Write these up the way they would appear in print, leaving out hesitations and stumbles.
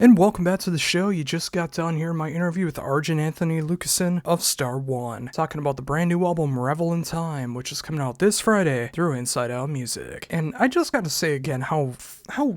And welcome back to the show. You just got done hearing my interview with Arjun Anthony Lucasen of Star One, talking about the brand new album Revel in Time, which is coming out this Friday through Inside Out Music. And I just got to say again how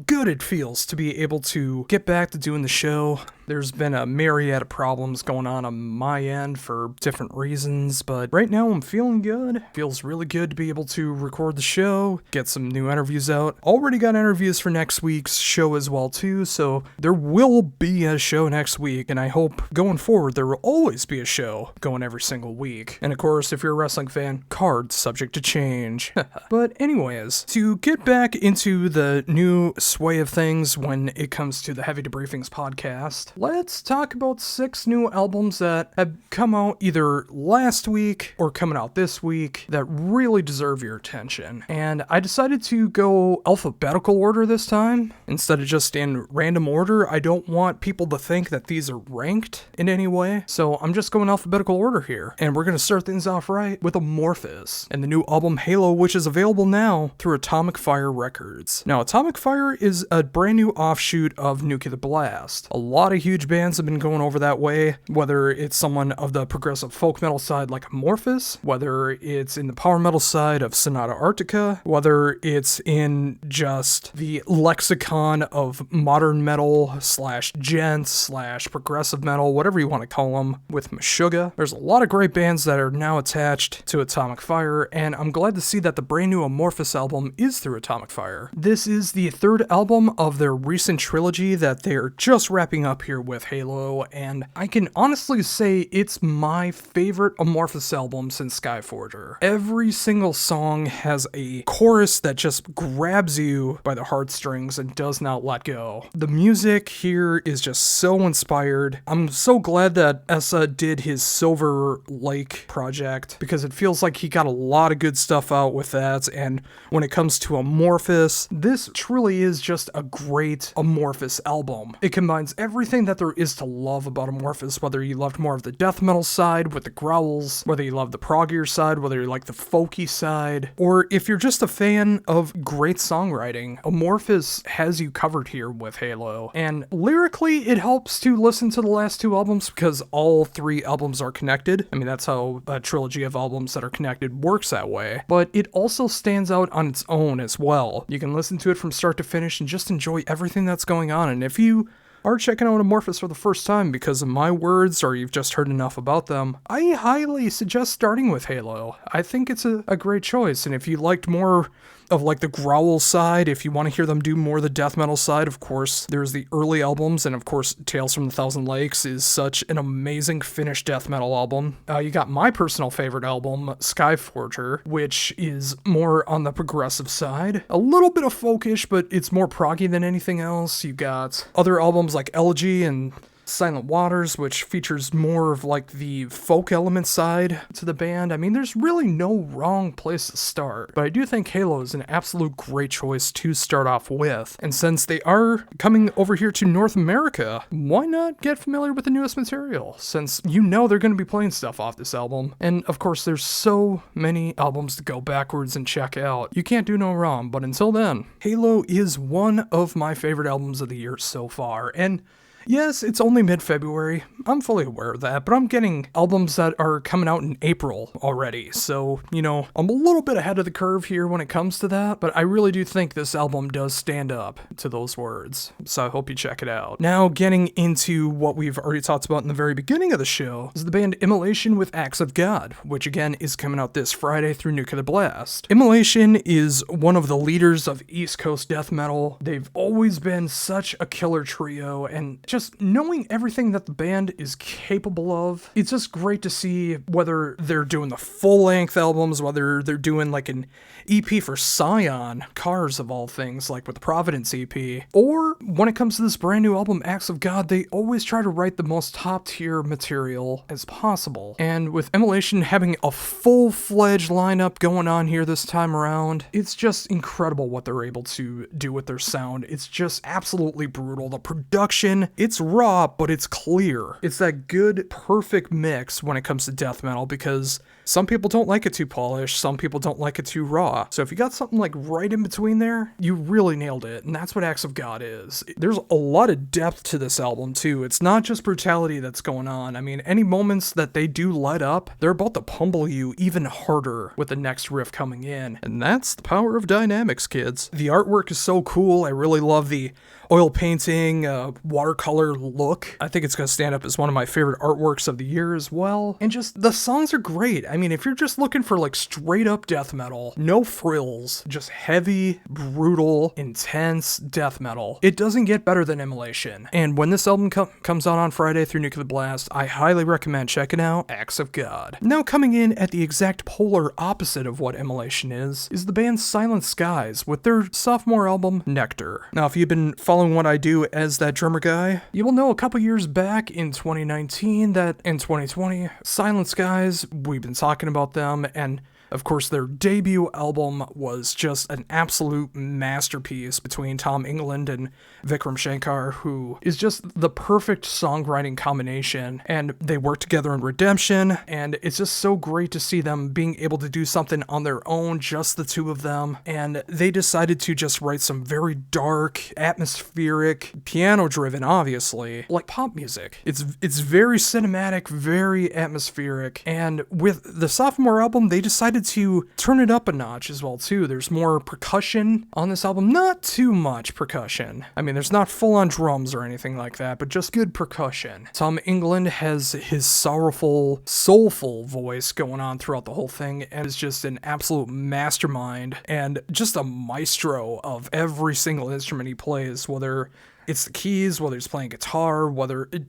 good it feels to be able to get back to doing the show. There's been a myriad of problems going on my end for different reasons, but right now I'm feeling good. Feels really good to be able to record the show, get some new interviews out. Already got interviews for next week's show as well too, so there will be a show next week, and I hope going forward there will always be a show going every single week. And of course, if you're a wrestling fan, cards subject to change. But anyways, to get back into the new sway of things when it comes to the Heavy Debriefings podcast, let's talk about 6 new albums that have come out either last week or coming out this week that really deserve your attention. And I decided to go alphabetical order this time instead of just in random order. I don't want people to think that these are ranked in any way, so I'm just going alphabetical order here. And we're going to start things off right with Amorphis and the new album Halo, which is available now through Atomic Fire Records. Now, Atomic Fire is a brand new offshoot of Nuclear Blast. A lot of huge bands have been going over that way, whether it's someone of the progressive folk metal side like Amorphis, whether it's in the power metal side of Sonata Arctica, whether it's in just the lexicon of modern metal slash gent slash progressive metal, whatever you want to call them, with Meshuggah. There's a lot of great bands that are now attached to Atomic Fire, and I'm glad to see that the brand new Amorphous album is through Atomic Fire. This is the 3rd album of their recent trilogy that they're just wrapping up here with Halo, and I can honestly say it's my favorite Amorphous album since Skyforger. Every single song has a chorus that just grabs you by the heartstrings and does not let go. The music here is just so inspired. I'm so glad that Essa did his Silver Lake project because it feels like he got a lot of good stuff out with that, and when it comes to Amorphous, this truly is just a great Amorphous album. It combines everything that there is to love about Amorphous, whether you loved more of the death metal side with the growls, whether you love the proggier side, whether you like the folky side, or if you're just a fan of great songwriting, Amorphous has you covered here with Halo. And lyrically, it helps to listen to the last 2 albums because all 3 albums are connected. I mean, that's how a trilogy of albums that are connected works that way. But it also stands out on its own as well. You can listen to it from start to finish and just enjoy everything that's going on. And if you are checking out Amorphous for the first time because of my words or you've just heard enough about them, I highly suggest starting with Halo. I think it's a great choice, and if you liked more of like the growl side, if you want to hear them do more the death metal side, of course, there's the early albums, and of course, Tales from the Thousand Lakes is such an amazing Finnish death metal album. You got my personal favorite album, Skyforger, which is more on the progressive side. A little bit of folkish, but it's more proggy than anything else. You got other albums like Elegy and Silent Waters, which features more of like the folk element side to the band. I mean, there's really no wrong place to start, but I do think Halo is an absolute great choice to start off with. And since they are coming over here to North America, why not get familiar with the newest material, since you know they're going to be playing stuff off this album. And of course, there's so many albums to go backwards and check out. You can't do no wrong, but until then, Halo is one of my favorite albums of the year so far. And yes, it's only mid-February. I'm fully aware of that, but I'm getting albums that are coming out in April already. So, you know, I'm a little bit ahead of the curve here when it comes to that, but I really do think this album does stand up to those words. So I hope you check it out. Now, getting into what we've already talked about in the very beginning of the show is the band Immolation with Acts of God, which again is coming out this Friday through Nuclear Blast. Immolation is one of the leaders of East Coast death metal. They've always been such a killer trio, and just knowing everything that the band is capable of, it's just great to see whether they're doing the full-length albums, whether they're doing like an EP for Scion, Cars of all things, like with the Providence EP, or when it comes to this brand new album, Acts of God, they always try to write the most top-tier material as possible. And with Immolation having a full-fledged lineup going on here this time around, it's just incredible what they're able to do with their sound. It's just absolutely brutal. The production, it's raw, but it's clear. It's that good, perfect mix when it comes to death metal, because some people don't like it too polished, some people don't like it too raw. So if you got something like right in between there, you really nailed it, and that's what Acts of God is. There's a lot of depth to this album too. It's not just brutality that's going on. I mean, any moments that they do light up, they're about to pummel you even harder with the next riff coming in. And that's the power of dynamics, kids. The artwork is so cool. I really love the oil painting, watercolor look. I think it's going to stand up as one of my favorite artworks of the year as well. And just, the songs are great. I mean, if you're just looking for like straight up death metal, no frills, just heavy, brutal, intense death metal, it doesn't get better than Immolation. And when this album comes out on Friday through Nuclear Blast, I highly recommend checking out Acts of God. Now coming in at the exact polar opposite of what Immolation is the band Silent Skies with their sophomore album, Nectar. Now, if you've been following what I do as that drummer guy, you will know a couple years back in 2019 that in 2020, Silent Skies, we've been talking about them, and of course, their debut album was just an absolute masterpiece between Tom England and Vikram Shankar, who is just the perfect songwriting combination. And they work together in Redemption, and it's just so great to see them being able to do something on their own, just the two of them. And they decided to just write some very dark, atmospheric, piano-driven, obviously, like pop music. It's very cinematic, very atmospheric. And with the sophomore album, they decided to turn it up a notch as well too. There's more percussion on this album, not too much percussion. I mean, there's not full-on drums or anything like that, but just good percussion. Tom England has his sorrowful, soulful voice going on throughout the whole thing, and is just an absolute mastermind and just a maestro of every single instrument he plays, whether it's the keys, whether he's playing guitar,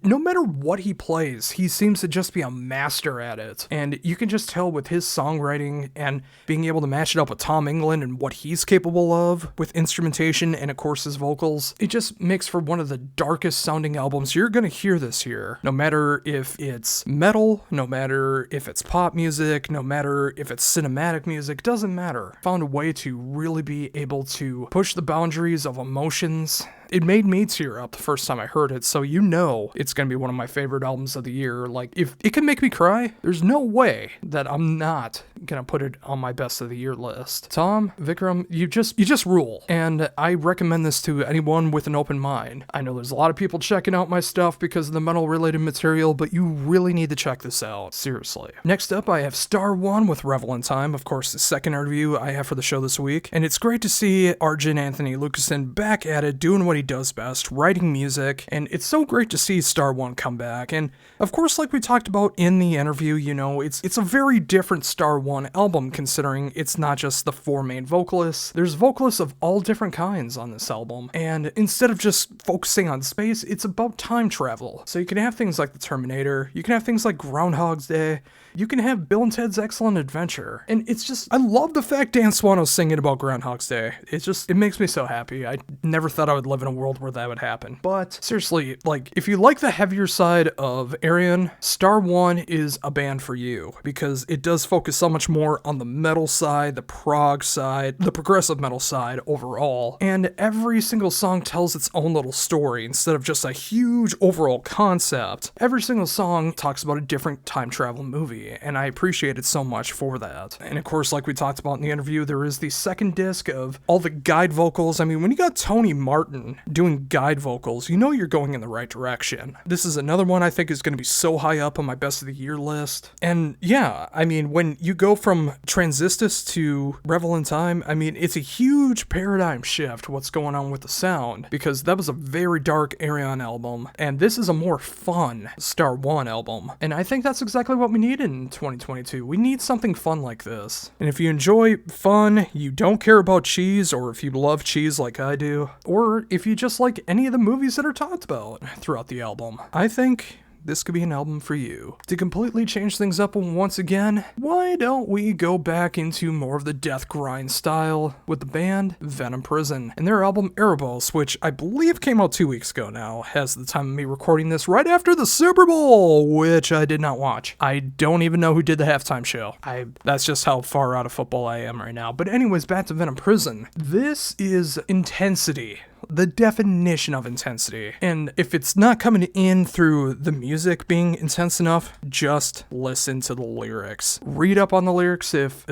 no matter what he plays, he seems to just be a master at it. And you can just tell with his songwriting and being able to match it up with Tom England and what he's capable of with instrumentation and of course his vocals, it just makes for one of the darkest sounding albums you're gonna hear this year. No matter if it's metal, no matter if it's pop music, no matter if it's cinematic music, doesn't matter. Found a way to really be able to push the boundaries of emotions. It made me tear up the first time I heard it, so you know it's gonna be one of my favorite albums of the year. Like, if it can make me cry, there's no way that I'm not gonna put it on my best of the year list. Tom, Vikram, you just rule, and I recommend this to anyone with an open mind. I know there's a lot of people checking out my stuff because of the metal-related material, but you really need to check this out, seriously. Next up, I have Star 1 with Revel in Time, of course, the second interview I have for the show this week, and it's great to see Ardor Anthony Lucassen back at it, doing what he does best, writing music, and it's so great to see Star 1 come back. And of course, like we talked about in the interview, you know, it's a very different Star 1 album, considering it's not just the four main vocalists. There's vocalists of all different kinds on this album, and instead of just focusing on space, it's about time travel. So you can have things like The Terminator, you can have things like Groundhog's Day, you can have Bill and Ted's Excellent Adventure, and it's just, I love the fact Dan Swano's singing about Groundhog's Day. It makes me so happy. I never thought I would live in a world where that would happen. But seriously, like, if you like the heavier side of Arian, Star 1 is a band for you, because it does focus so much more on the metal side, the prog side, the progressive metal side overall, and every single song tells its own little story instead of just a huge overall concept. Every single song talks about a different time travel movie, and I appreciate it so much for that. And of course, like we talked about in the interview, there is the second disc of all the guide vocals. I mean, when you got Tony Martin doing guide vocals, you know you're going in the right direction. This is another one I think is going to be so high up on my best of the year list. And yeah, I mean, when you go from Transistus to Revel in Time, I mean, it's a huge paradigm shift what's going on with the sound, because that was a very dark Arian album, and this is a more fun Star 1 album. And I think that's exactly what we need in 2022. We need something fun like this. And if you enjoy fun, you don't care about cheese, or if you love cheese like I do, or if you just like any of the movies that are talked about throughout the album, I think this could be an album for you. To completely change things up once again, why don't we go back into more of the death grind style with the band Venom Prison and their album Erebos, which I believe came out 2 weeks ago now, as the time of me recording this, right after the Super Bowl, which I did not watch. I don't even know who did the halftime show. That's just how far out of football I am right now. But anyways, back to Venom Prison. This is intensity the definition of intensity. And if it's not coming in through the music being intense enough, just listen to the lyrics. Read up on the lyrics if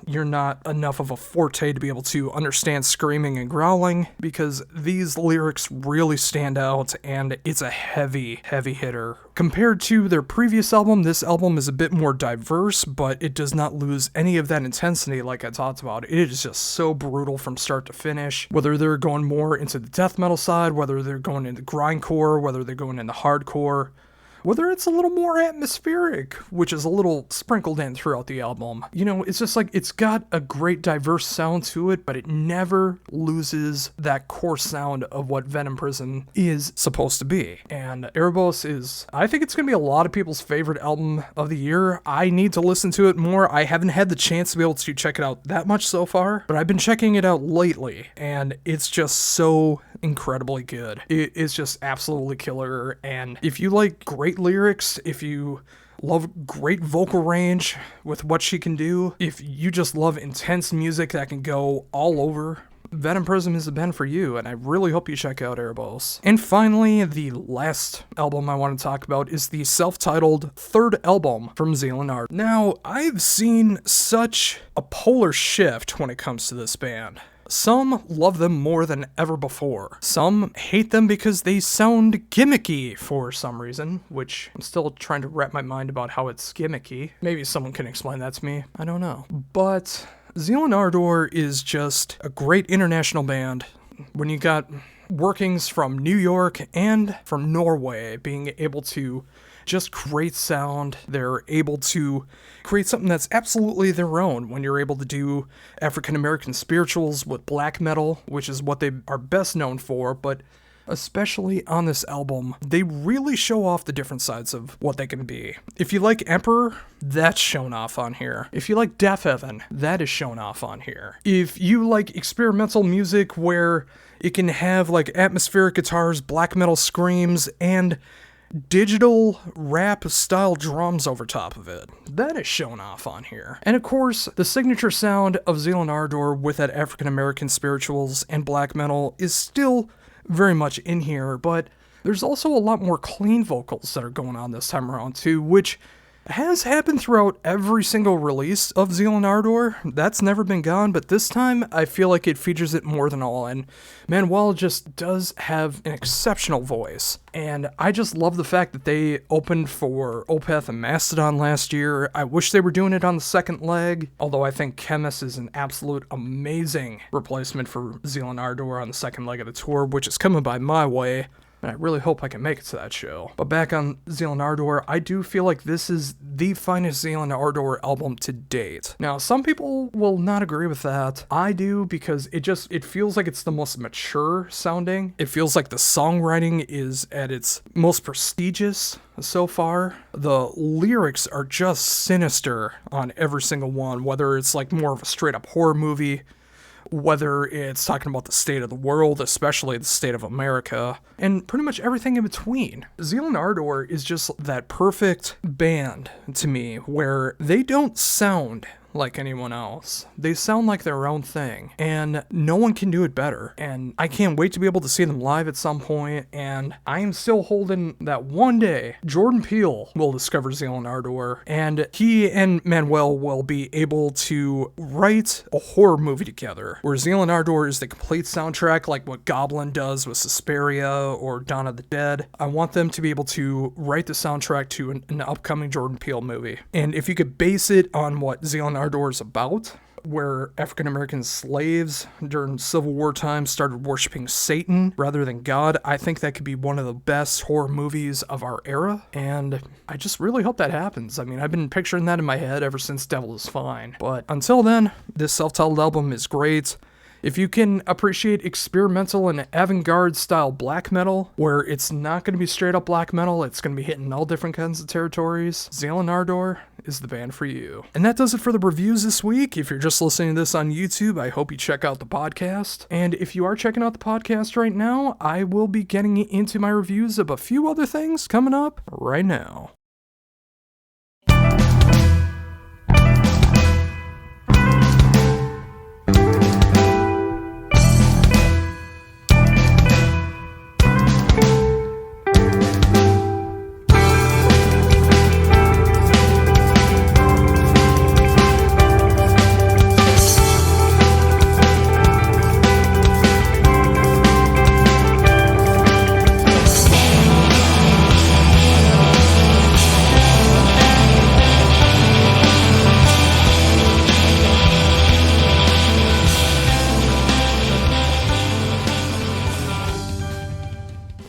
you're not enough of a forte to be able to understand screaming and growling, because these lyrics really stand out, and it's a heavy hitter. Compared to their previous album, this album is a bit more diverse, but it does not lose any of that intensity like I talked about. It is just so brutal from start to finish. Whether they're going more into the death metal side, whether they're going into grindcore, whether they're going into hardcore, whether it's a little more atmospheric, which is a little sprinkled in throughout the album. You know, it's just like, it's got a great diverse sound to it, but it never loses that core sound of what Venom Prison is supposed to be. And Erebos is, I think it's going to be a lot of people's favorite album of the year. I need to listen to it more. I haven't had the chance to be able to check it out that much so far, but I've been checking it out lately, and it's just so incredibly good. It is just absolutely killer. And if you like great lyrics, if you love great vocal range with what she can do, if you just love intense music that can go all over, Venom Prism is the band for you, and I really hope you check out Erebos. And finally, the last album I want to talk about is the self-titled third album from Zeal and Ardor. Now, I've seen such a polar shift when it comes to this band. Some love them more than ever before. Some hate them because they sound gimmicky for some reason, which I'm still trying to wrap my mind about how it's gimmicky. Maybe someone can explain that to me. I don't know. But Zeal and Ardor is just a great international band. When you got workings from New York and from Norway being able to just create sound, they're able to create something that's absolutely their own when you're able to do African American spirituals with black metal, which is what they are best known for, but especially on this album, they really show off the different sides of what they can be. If you like Emperor, that's shown off on here. If you like Death Heaven, that is shown off on here. If you like experimental music where it can have like atmospheric guitars, black metal screams, and digital rap style drums over top of it, that is shown off on here. And of course, the signature sound of Zeal and Ardor with that African American spirituals and black metal is still very much in here, but there's also a lot more clean vocals that are going on this time around too, which has happened throughout every single release of Zeal and Ardor. That's never been gone, but this time I feel like it features it more than all, and Manuel just does have an exceptional voice. And I just love the fact that they opened for Opeth and Mastodon last year. I wish they were doing it on the second leg, although I think Chemist is an absolute amazing replacement for Zeal and Ardor on the second leg of the tour, which is coming by my way. And I really hope I can make it to that show. But back on Zeal and Ardor, I do feel like this is the finest Zeal and Ardor album to date. Now, some people will not agree with that. I do, because it feels like it's the most mature sounding. It feels like the songwriting is at its most prestigious so far. The lyrics are just sinister on every single one, whether it's like more of a straight up horror movie, whether it's talking about the state of the world, especially the state of America, and pretty much everything in between. Zeal and Ardor is just that perfect band to me, where they don't sound like anyone else. They sound like their own thing, and no one can do it better. And I can't wait to be able to see them live at some point, and I am still holding that one day Jordan Peele will discover Zeal and Ardor, and he and Manuel will be able to write a horror movie together, where Zeal and Ardor is the complete soundtrack, like what Goblin does with Suspiria or Dawn of the Dead. I want them to be able to write the soundtrack to an upcoming Jordan Peele movie. And if you could base it on what Zeal and Ardor is about, where African American slaves during Civil War times started worshiping Satan rather than God, I think that could be one of the best horror movies of our era, and I just really hope that happens. I mean, I've been picturing that in my head ever since Devil Is Fine. But until then, this self-titled album is great. If you can appreciate experimental and avant-garde style black metal, where it's not going to be straight up black metal, it's going to be hitting all different kinds of territories, Zeal and Ardor is the band for you. And that does it for the reviews this week. If you're just listening to this on YouTube, I hope you check out the podcast. And if you are checking out the podcast right now, I will be getting into my reviews of a few other things coming up right now.